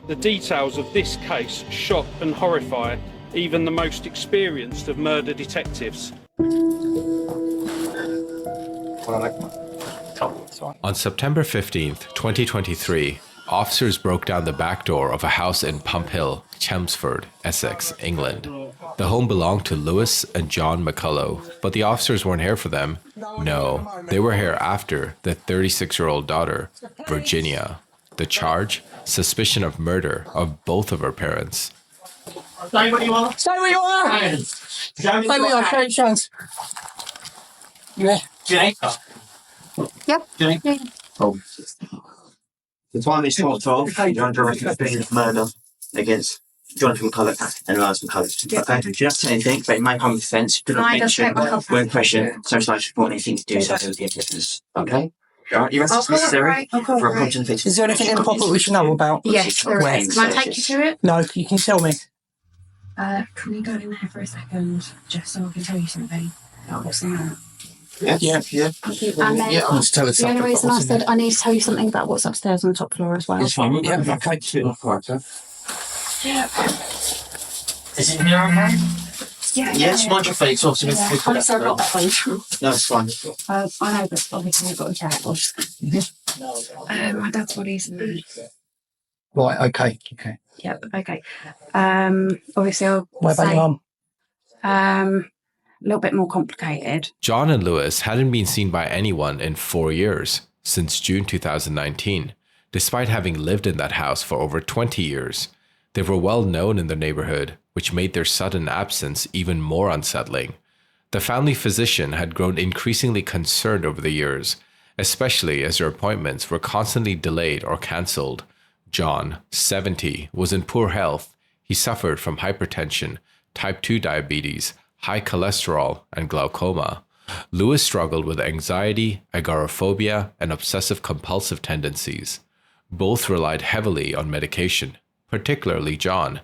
The details of this case shock and horrify even the most experienced of murder detectives. On September 15th, 2023, officers broke down the back door of a house in Pump Hill, Chelmsford, Essex, England. The home belonged to Lewis and John McCullough, but the officers weren't here for them. No, they were here after their 36-year-old daughter, Virginia. The charge? Suspicion of murder of both of her parents. Stay where you are. Stay where you are. Stay where you are. Show your chance. Yeah. Jamaica. Yep. Jamaica. Oh. The time is 12/12. You're under suspicion of murder against Jonathan McCullough and Lance McCullough. Yep. Okay, do you have to say anything? But it may come with defence. Do not mention when question, socialise report anything to do with the evidence. Okay? Alright, you rest necessary for a content. Is there anything in the pocket we should know about? Yes, there is. Can I take you to it? No, you can tell me. Can we go in there for a second, just so I can tell you something about what's in there? Yeah. Thank you. And then Yeah, I'll tell us the only something reason about I what's in said there. I need to tell you something about what's upstairs on the top floor as well. It's fine. Yeah, okay. Yeah. Is it here okay? Yeah. Yes, mind your face. Also, Yeah. I'm sorry about that one. no, it's fine. I know, but obviously I've got a check. My dad's body's in there. Right, okay. Yep, okay. Obviously I'll What about say, your mum? a little bit more complicated. John and Lewis hadn't been seen by anyone in 4 years, since June 2019, despite having lived in that house for over 20 years. They were well known in the neighborhood, which made their sudden absence even more unsettling. The family physician had grown increasingly concerned over the years, especially as their appointments were constantly delayed or cancelled. John, 70, was in poor health. He suffered from hypertension, type 2 diabetes, high cholesterol, and glaucoma. Lewis struggled with anxiety, agoraphobia, and obsessive-compulsive tendencies. Both relied heavily on medication, particularly John.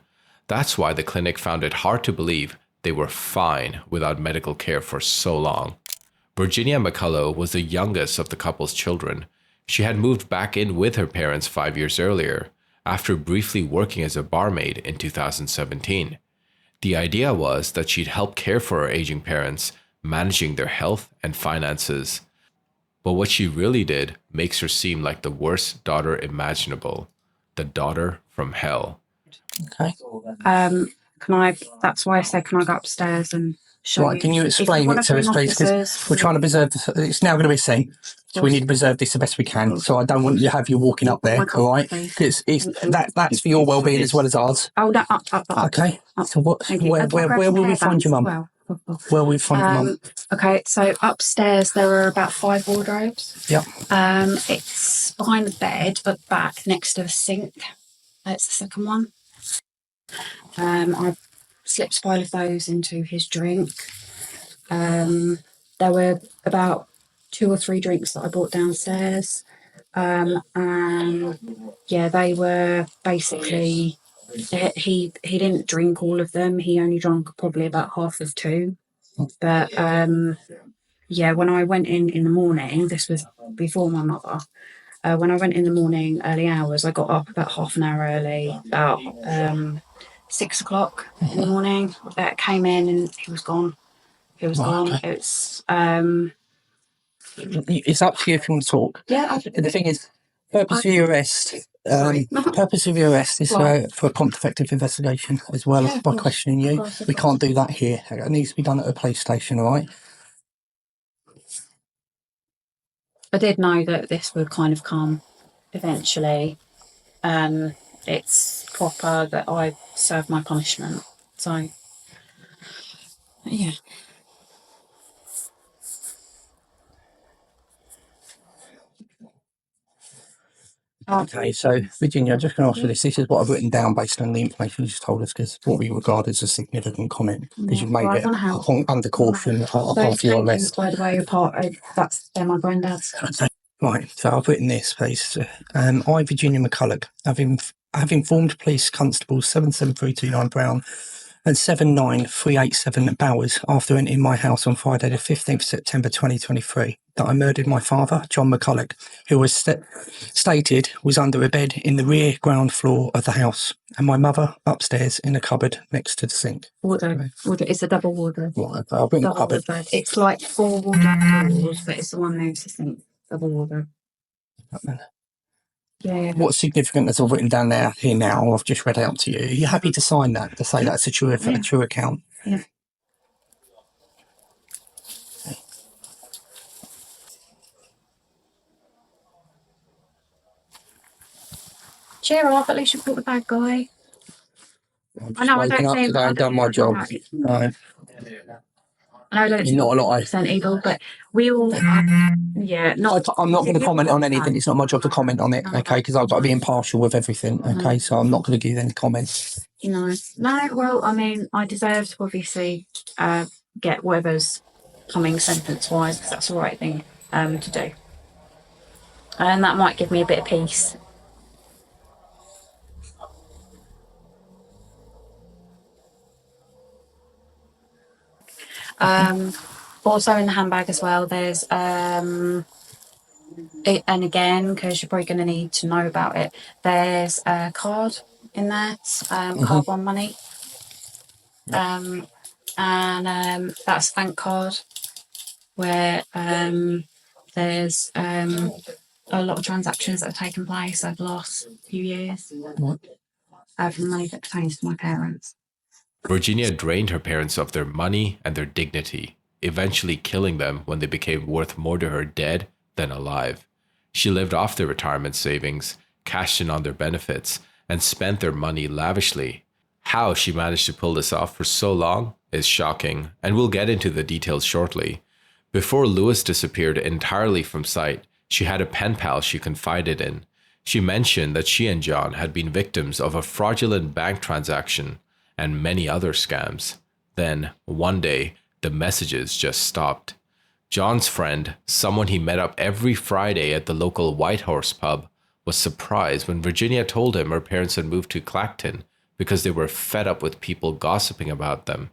That's why the clinic found it hard to believe they were fine without medical care for so long. Virginia McCullough was the youngest of the couple's children. She had moved back in with her parents 5 years earlier, after briefly working as a barmaid in 2017. The idea was that she'd help care for her aging parents, managing their health and finances. But what she really did makes her seem like the worst daughter imaginable. The daughter from hell. Okay. That's why I said, can I go upstairs and show Right, you? can you explain it to us, please? Because we're trying to preserve it's now going to be seen. So we need to preserve this the best we can. So I don't want you to have you walking up there, all right? Because that's for your well-being as well as ours. Oh, no, up. Okay. So where will we find your mum? Where will we find your mum? Okay, so upstairs there are about 5 wardrobes. Yep. It's behind the bed, but back next to the sink. That's the second one. I slipped a pile of those into his drink. There were about 2 or 3 drinks that I brought downstairs. And yeah, they were basically, he didn't drink all of them. He only drank probably about half of 2. But yeah, when I went in the morning, this was before my mother. When I went in the morning, early hours, I got up about half an hour early, about 6 o'clock in the morning. Came in and he was gone. He was gone. Okay. It's It's up to you if you want to talk. yeah. The thing is, purpose of your arrest. Purpose of your arrest is for a prompt, effective investigation, as well as by questioning you. We can't do that here. It needs to be done at a police station, all right? I did know that this would kind of come eventually. It's proper that I serve my punishment. So, yeah. Okay, so Virginia, I'm just going to ask you this. This is what I've written down based on the information you just told us, because what we regard as a significant comment, because you've made it under caution after your arrest. By the way, they're my granddad's. Okay. Right, so I've written this, please. I, Virginia McCullough, have informed Police Constable 77329 Brown at 79387 Bowers after entering my house on Friday the 15th September 2023 that I murdered my father, John McCullough, who was stated was under a bed in the rear ground floor of the house, and my mother upstairs in a cupboard next to the sink. Wardrobe. It's a double wardrobe. Right, I'll bring the Double cupboard. wardrobe. It's like 4 wardrobe doors, but it's the one next to the sink. Double wardrobe. Yeah. What's significant as I've written down here now, I've just read out to you. Are you happy to sign that, to say that's a true account? Yeah. Cheer up, at least you caught the bad guy. I know, I don't think I've done my job. No. I don't You're not a lot percent evil, but we all yeah, not I'm not going to comment on anything. It's not my job to comment on it, okay? Because I've got to be impartial with everything, okay? So I'm not going to give any comments. No, well, I mean, I deserve to obviously get whatever's coming sentence-wise, because that's the right thing to do. And that might give me a bit of peace. Also in the handbag as well, there's and again, because you're probably going to need to know about it, there's a card in there, card one money, and that's a bank card where there's a lot of transactions that have taken place over the last few years from the money that pertains to my parents. Virginia drained her parents of their money and their dignity, eventually killing them when they became worth more to her dead than alive. She lived off their retirement savings, cashed in on their benefits, and spent their money lavishly. How she managed to pull this off for so long is shocking, and we'll get into the details shortly. Before Lewis disappeared entirely from sight, she had a pen pal she confided in. She mentioned that she and John had been victims of a fraudulent bank transaction and many other scams. Then, one day, the messages just stopped. John's friend, someone he met up every Friday at the local White Horse pub, was surprised when Virginia told him her parents had moved to Clacton because they were fed up with people gossiping about them.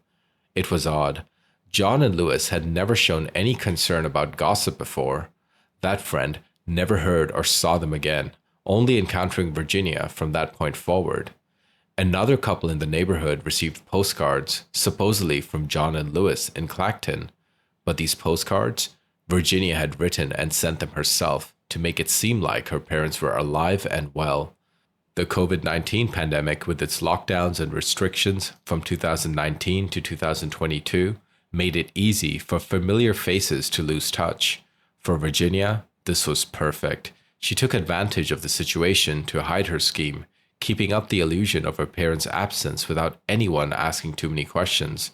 It was odd. John and Lewis had never shown any concern about gossip before. That friend never heard or saw them again, only encountering Virginia from that point forward. Another couple in the neighborhood received postcards, supposedly from John and Lewis in Clacton. But these postcards, Virginia had written and sent them herself to make it seem like her parents were alive and well. The COVID-19 pandemic, with its lockdowns and restrictions from 2019 to 2022, made it easy for familiar faces to lose touch. For Virginia, this was perfect. She took advantage of the situation to hide her scheme, keeping up the illusion of her parents' absence without anyone asking too many questions.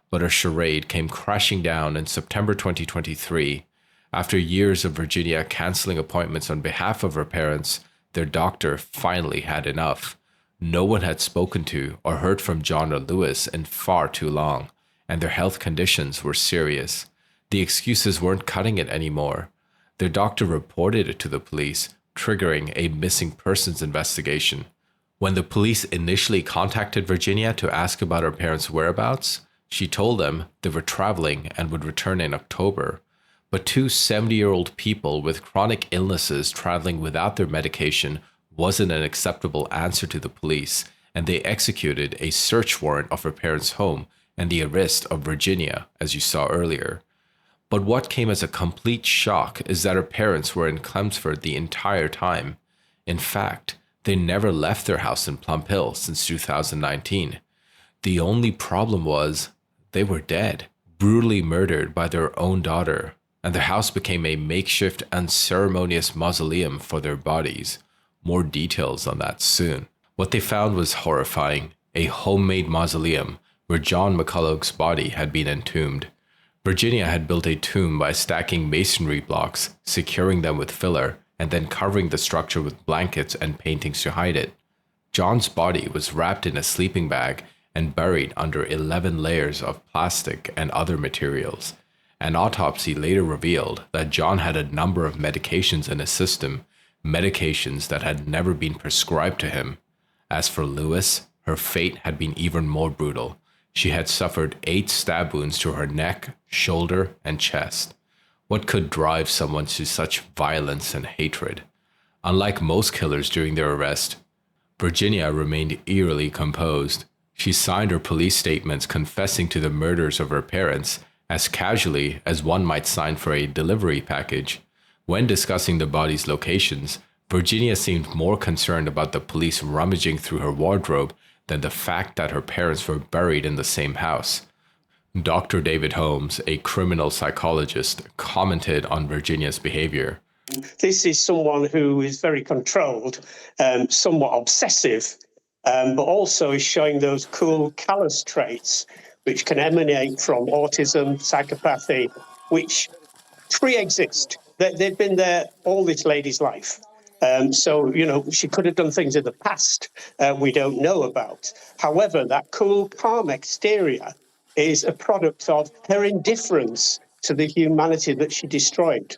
But her charade came crashing down in September 2023. After years of Virginia canceling appointments on behalf of her parents, their doctor finally had enough. No one had spoken to or heard from John or Lewis in far too long, and their health conditions were serious. The excuses weren't cutting it anymore. Their doctor reported it to the police, triggering a missing persons investigation. When the police initially contacted Virginia to ask about her parents' whereabouts, she told them they were traveling and would return in October. But two 70-year-old people with chronic illnesses traveling without their medication wasn't an acceptable answer to the police, and they executed a search warrant of her parents' home and the arrest of Virginia, as you saw earlier. But what came as a complete shock is that her parents were in Chelmsford the entire time. In fact, they never left their house in Plum Hill since 2019. The only problem was they were dead, brutally murdered by their own daughter, and their house became a makeshift unceremonious mausoleum for their bodies. More details on that soon. What they found was horrifying, a homemade mausoleum where John McCullough's body had been entombed. Virginia had built a tomb by stacking masonry blocks, securing them with filler, and then covering the structure with blankets and paintings to hide it. John's body was wrapped in a sleeping bag and buried under 11 layers of plastic and other materials. An autopsy later revealed that John had a number of medications in his system, medications that had never been prescribed to him. As for Lewis, her fate had been even more brutal. She had suffered 8 stab wounds to her neck, shoulder, and chest. What could drive someone to such violence and hatred? Unlike most killers during their arrest, Virginia remained eerily composed. She signed her police statements confessing to the murders of her parents as casually as one might sign for a delivery package. When discussing the bodies' locations, Virginia seemed more concerned about the police rummaging through her wardrobe than the fact that her parents were buried in the same house. Dr. David Holmes, a criminal psychologist, commented on Virginia's behavior. This is someone who is very controlled, somewhat obsessive, but also is showing those cool, callous traits which can emanate from autism, psychopathy, which pre-exist. They've been there all this lady's life. So, she could have done things in the past we don't know about. However, that cool, calm exterior is a product of her indifference to the humanity that she destroyed.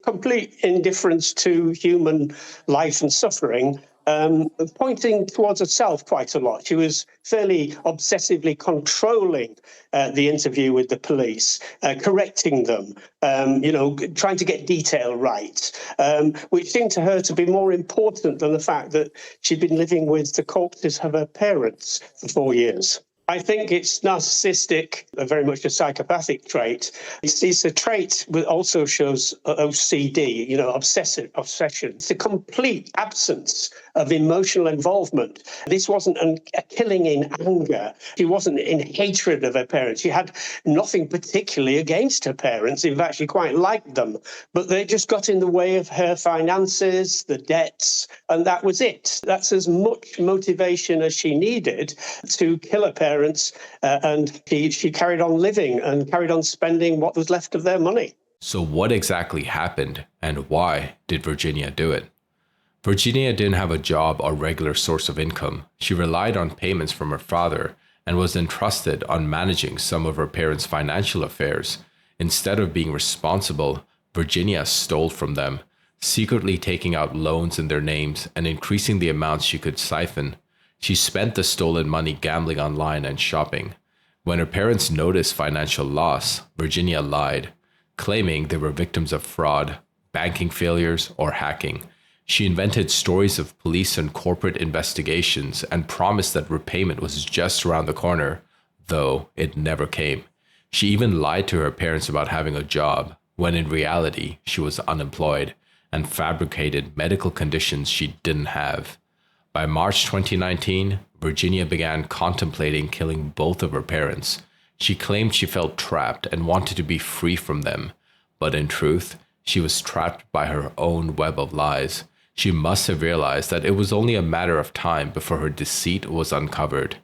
Complete indifference to human life and suffering, pointing towards herself quite a lot. She was fairly obsessively controlling the interview with the police, correcting them, trying to get detail right, which seemed to her to be more important than the fact that she'd been living with the corpses of her parents for 4 years. I think it's narcissistic, very much a psychopathic trait. It's a trait that also shows OCD, obsession. It's a complete absence of emotional involvement. This wasn't a killing in anger. She wasn't in hatred of her parents. She had nothing particularly against her parents. In fact, she quite liked them. But they just got in the way of her finances, the debts, and that was it. That's as much motivation as she needed to kill her parents. And she carried on living and carried on spending what was left of their money. So what exactly happened, and why did Virginia do it? Virginia didn't have a job or regular source of income. She relied on payments from her father and was entrusted on managing some of her parents' financial affairs. Instead of being responsible, Virginia stole from them, secretly taking out loans in their names and increasing the amounts she could siphon. She spent the stolen money gambling online and shopping. When her parents noticed financial loss, Virginia lied, claiming they were victims of fraud, banking failures, or hacking. She invented stories of police and corporate investigations and promised that repayment was just around the corner, though it never came. She even lied to her parents about having a job, when in reality she was unemployed, and fabricated medical conditions she didn't have. By March 2019, Virginia began contemplating killing both of her parents. She claimed she felt trapped and wanted to be free from them, but in truth, she was trapped by her own web of lies. She must have realized that it was only a matter of time before her deceit was uncovered.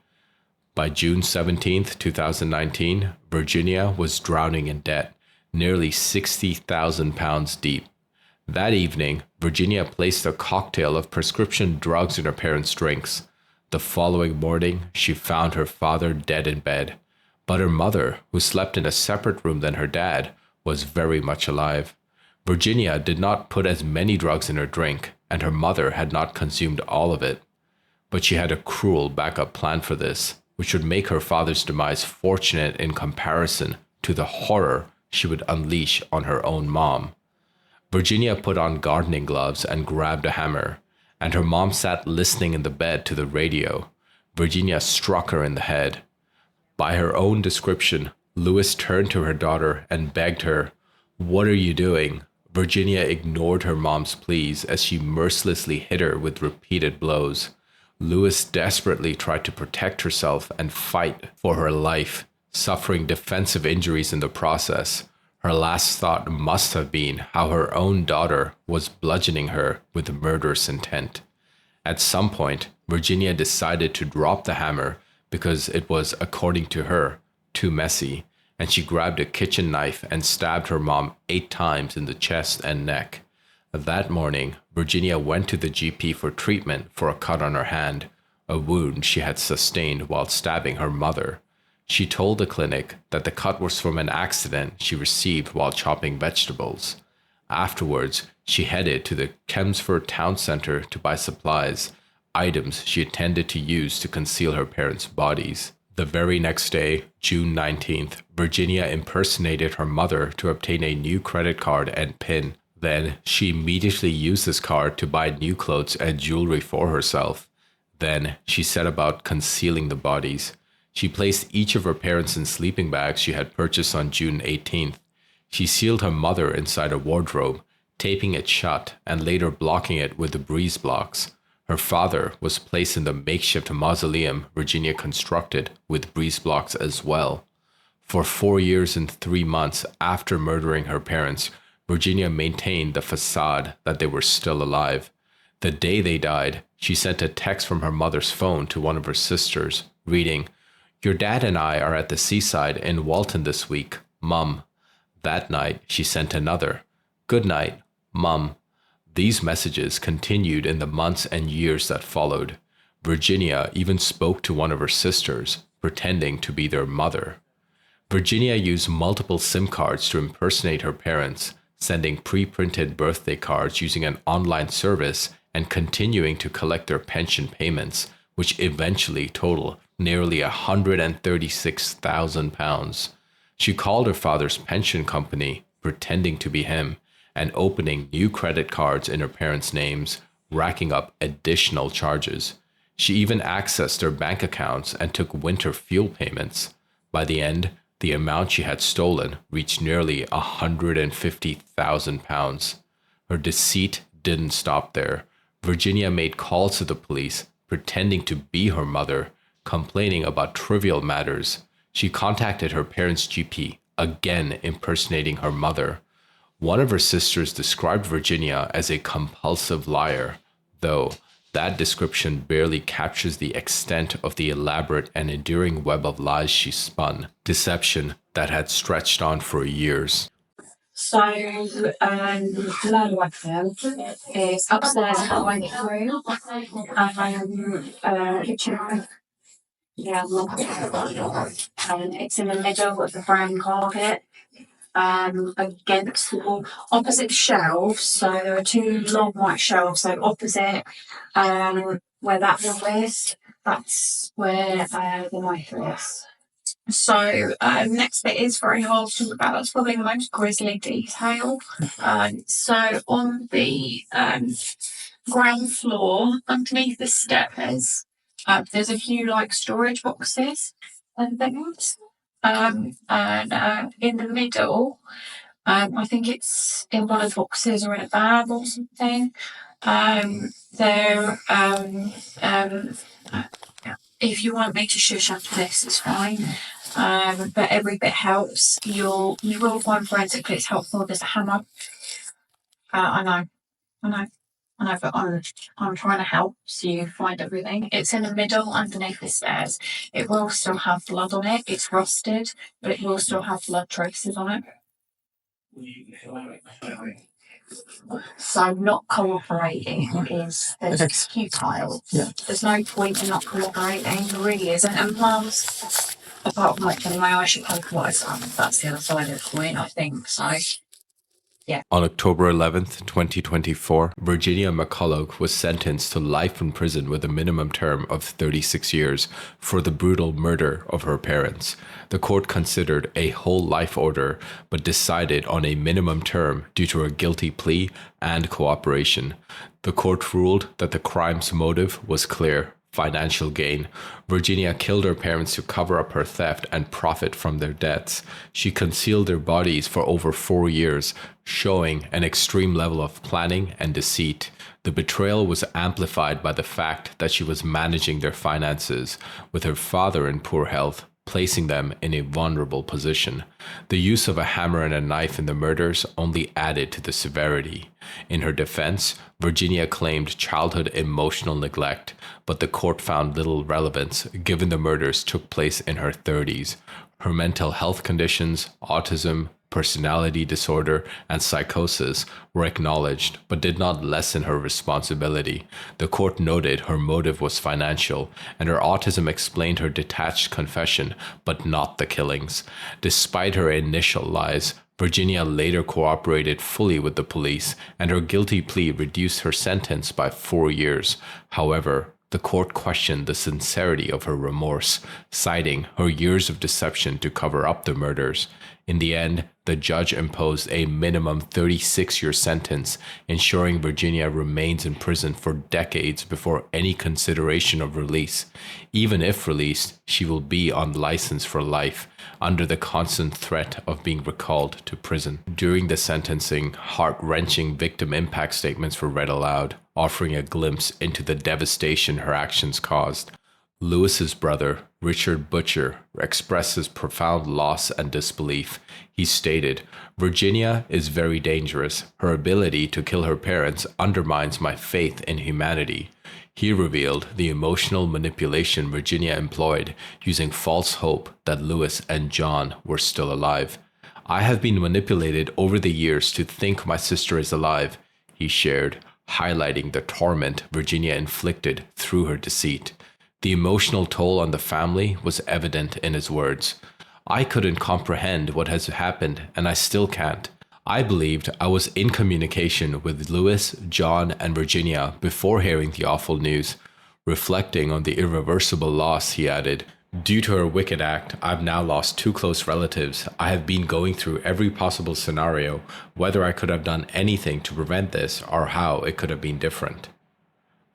By June 17, 2019, Virginia was drowning in debt, nearly £60,000 deep. That evening, Virginia placed a cocktail of prescription drugs in her parents' drinks. The following morning, she found her father dead in bed. But her mother, who slept in a separate room than her dad, was very much alive. Virginia did not put as many drugs in her drink, and her mother had not consumed all of it. But she had a cruel backup plan for this, which would make her father's demise fortunate in comparison to the horror she would unleash on her own mom. Virginia put on gardening gloves and grabbed a hammer, and her mom sat listening in the bed to the radio. Virginia struck her in the head. By her own description, Lewis turned to her daughter and begged her, "What are you doing?" Virginia ignored her mom's pleas as she mercilessly hit her with repeated blows. Lewis desperately tried to protect herself and fight for her life, suffering defensive injuries in the process. Her last thought must have been how her own daughter was bludgeoning her with murderous intent. At some point, Virginia decided to drop the hammer because it was, according to her, too messy, and she grabbed a kitchen knife and stabbed her mom 8 times in the chest and neck. That morning, Virginia went to the GP for treatment for a cut on her hand, a wound she had sustained while stabbing her mother. She told the clinic that the cut was from an accident she received while chopping vegetables. Afterwards, she headed to the Chelmsford town centre to buy supplies, items she intended to use to conceal her parents' bodies. The very next day, June 19th, Virginia impersonated her mother to obtain a new credit card and PIN. Then, she immediately used this card to buy new clothes and jewelry for herself. Then, she set about concealing the bodies. She placed each of her parents in sleeping bags she had purchased on June 18th. She sealed her mother inside a wardrobe, taping it shut and later blocking it with the breeze blocks. Her father was placed in the makeshift mausoleum Virginia constructed with breeze blocks as well. For 4 years and 3 months after murdering her parents, Virginia maintained the facade that they were still alive. The day they died, she sent a text from her mother's phone to one of her sisters, reading, "Your dad and I are at the seaside in Walton this week, Mum." That night, she sent another, "Good night, Mum." These messages continued in the months and years that followed. Virginia even spoke to one of her sisters, pretending to be their mother. Virginia used multiple SIM cards to impersonate her parents, sending pre-printed birthday cards using an online service and continuing to collect their pension payments, which eventually totaled nearly £136,000. She called her father's pension company, pretending to be him, and opening new credit cards in her parents' names, racking up additional charges. She even accessed their bank accounts and took winter fuel payments. By the end, the amount she had stolen reached nearly £150,000. Her deceit didn't stop there. Virginia made calls to the police, pretending to be her mother, complaining about trivial matters. She contacted her parents' GP, again impersonating her mother. One of her sisters described Virginia as a compulsive liar, though that description barely captures the extent of the elaborate and enduring web of lies she spun, deception that had stretched on for years. So, the lower one is upstairs in the dining room, kitchen, yeah, and it's in the middle of the brown carpet. Against the wall, opposite the shelves. So there are two long white shelves. So opposite, where that one is, that's where the knife is. So next bit is very hard to talk about. That's probably the most grisly detail. So on the ground floor, underneath the stairs, there's a few like storage boxes and things. And in the middle, I think it's in one of the boxes or in a bag or something. If you want me to shush after this, it's fine. But every bit helps. You will find forensic clips helpful. There's a hammer. I know, but I'm trying to help so you find everything. It's in the middle underneath the stairs. It will still have blood on it. It's rusted, but it will still have blood traces on it. So not cooperating is futile. Yeah. There's no point in not cooperating. There really isn't. And plus, apart from like telling my eye should vocalise, that's the other side of the coin, I think. So. Yeah. On October 11th, 2024, Virginia McCullough was sentenced to life in prison with a minimum term of 36 years for the brutal murder of her parents. The court considered a whole life order, but decided on a minimum term due to her guilty plea and cooperation. The court ruled that the crime's motive was clear: financial gain. Virginia killed her parents to cover up her theft and profit from their debts. She concealed their bodies for over 4 years, showing an extreme level of planning and deceit. The betrayal was amplified by the fact that she was managing their finances, with her father in poor health, placing them in a vulnerable position. The use of a hammer and a knife in the murders only added to the severity. In her defense, Virginia claimed childhood emotional neglect, but the court found little relevance given the murders took place in her 30s. Her mental health conditions, autism, personality disorder, and psychosis were acknowledged, but did not lessen her responsibility. The court noted her motive was financial, and her autism explained her detached confession, but not the killings. Despite her initial lies, Virginia later cooperated fully with the police, and her guilty plea reduced her sentence by 4 years. However, The court questioned the sincerity of her remorse, citing her years of deception to cover up the murders. In the end, the judge imposed a minimum 36-year sentence, ensuring Virginia remains in prison for decades before any consideration of release. Even if released, she will be on license for life, under the constant threat of being recalled to prison. During the sentencing, heart-wrenching victim impact statements were read aloud, offering a glimpse into the devastation her actions caused. Lewis's brother, Richard Butcher, expressed his profound loss and disbelief. He stated, "Virginia is very dangerous. Her ability to kill her parents undermines my faith in humanity." He revealed the emotional manipulation Virginia employed, using false hope that Lewis and John were still alive. "I have been manipulated over the years to think my sister is alive," he shared, highlighting the torment Virginia inflicted through her deceit. The emotional toll on the family was evident in his words. "I couldn't comprehend what has happened, and I still can't. I believed I was in communication with Lewis, John, and Virginia before hearing the awful news." Reflecting on the irreversible loss, he added, "Due to her wicked act, I've now lost 2 close relatives. I have been going through every possible scenario, whether I could have done anything to prevent this or how it could have been different."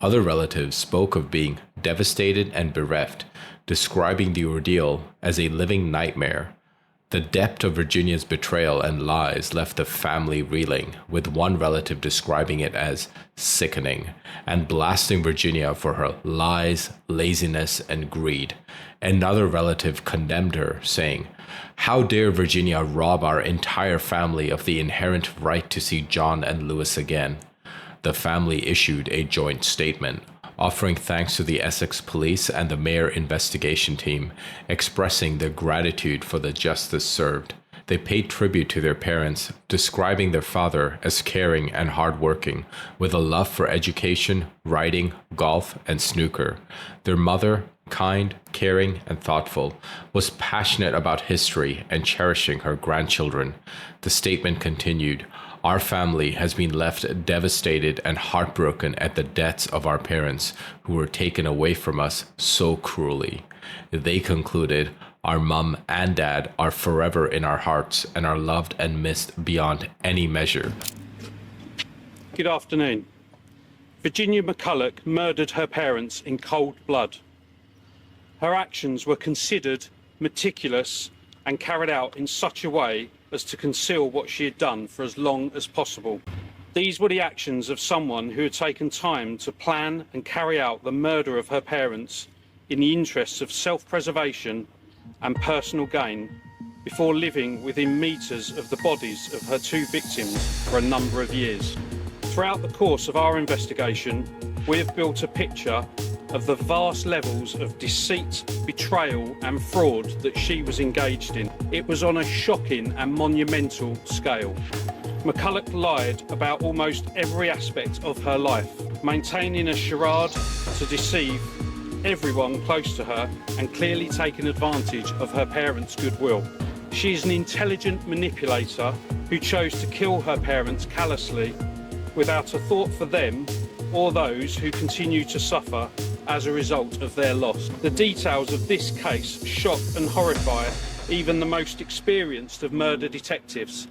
Other relatives spoke of being devastated and bereft, describing the ordeal as a living nightmare. The depth of Virginia's betrayal and lies left the family reeling, with one relative describing it as sickening and blasting Virginia for her lies, laziness, and greed. Another relative condemned her, saying, "How dare Virginia rob our entire family of the inherent right to see John and Lewis again?" The family issued a joint statement, offering thanks to the Essex Police and the Mayor investigation team, expressing their gratitude for the justice served. They paid tribute to their parents, describing their father as caring and hardworking, with a love for education, writing, golf, and snooker. Their mother, kind, caring, and thoughtful, was passionate about history and cherishing her grandchildren. The statement continued, "Our family has been left devastated and heartbroken at the deaths of our parents, who were taken away from us so cruelly." They concluded, "Our mum and dad are forever in our hearts and are loved and missed beyond any measure." Good afternoon. Virginia McCullough murdered her parents in cold blood. Her actions were considered, meticulous, and carried out in such a way as to conceal what she had done for as long as possible. These were the actions of someone who had taken time to plan and carry out the murder of her parents in the interests of self-preservation and personal gain, before living within metres of the bodies of her 2 victims for a number of years. Throughout the course of our investigation, we have built a picture of the vast levels of deceit, betrayal and fraud that she was engaged in. It was on a shocking and monumental scale. McCullough lied about almost every aspect of her life, maintaining a charade to deceive everyone close to her and clearly taking advantage of her parents' goodwill. She is an intelligent manipulator who chose to kill her parents callously, without a thought for them or those who continue to suffer as a result of their loss. The details of this case shock and horrify even the most experienced of murder detectives.